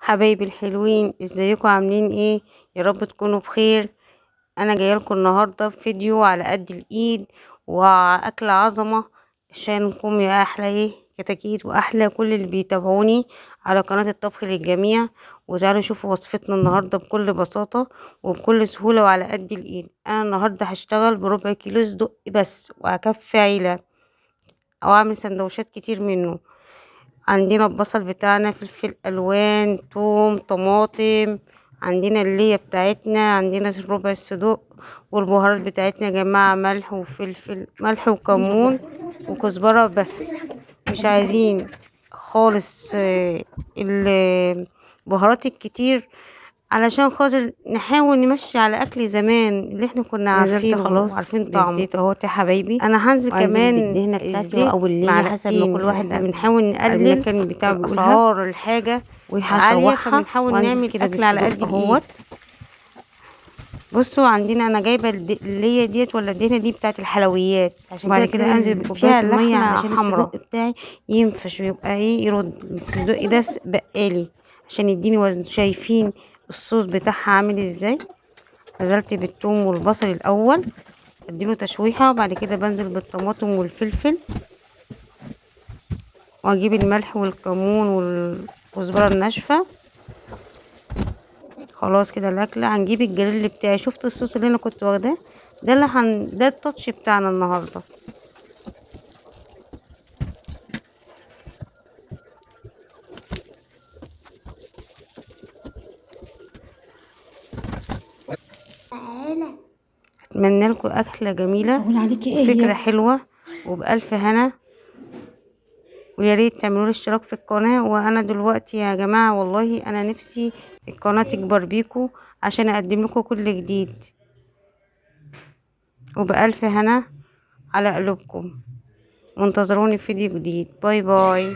حبايبي الحلوين، ازيكم عاملين ايه؟ يا رب تكونوا بخير. انا جايه لكم النهارده بفيديو على قد الايد واكل عظمه عشانكم يا احلى كتاكيت واحلى كل اللي بيتابعوني على قناه الطبخ للجميع. وتعالوا شوفوا وصفتنا النهارده بكل بساطه وبكل سهوله وعلى قد الايد. انا النهارده هشتغل بربع كيلو صدق بس وهكفي عيله او اعمل سندوتشات كتير منه. عندنا البصل بتاعنا، فلفل الوان، توم، طماطم، عندنا اللية بتاعتنا، عندنا ربع الصدوق، والبهارات بتاعتنا يا جماعة ملح وفلفل، ملح وكمون وكزبرة بس. مش عايزين خالص البهارات الكتير علشان خاطر نحاول نمشي على اكل زمان اللي احنا كنا عارفينه خلاص وعارفين طعمه. بالزيت اهوت يا حبايبي. انا هنزل كمان بالدهنه بتاعتي الزيت او اللي حسب ما كل واحد احنا بنحاول نقلل المكان بتاعه بيقولها. اسعار الحاجه عاليه، وهشوحها فبنحاول وانزل نعمل كده اكل على قد بالصدوق الايد. اهوت. بصوا عندنا انا جايبه اللي هي ديت ولا الدهنه دي بتاعت الحلويات، عشان وبعد كده كده انزل فيها بكوبايه الميه لحمه علشان حمراء الصدوق بتاعي ينفش ويبقى يرد الصدق ده بقالي عشان يديني وزن. شايفين الصوص بتاعها عامل ازاي؟ نزلت بالثوم والبصل الاول اديله تشويحه، وبعد كده بنزل بالطماطم والفلفل، واجيب الملح والكمون والكزبره الناشفه. خلاص كده الاكله. هنجيب الجريل بتاعي، شفت الصوص اللي انا كنت واخداه ده ده التاتش بتاعنا النهارده. اتمنى لكم اكله جميله وفكره حلوه وبالف هنا، ويا ريت تعملوا لي اشتراك في القناه. وانا دلوقتي يا جماعه والله انا نفسي القناه تكبر بيكم عشان اقدم لكم كل جديد، وبألف هنا على قلوبكم. وانتظروني في فيديو جديد. باي باي.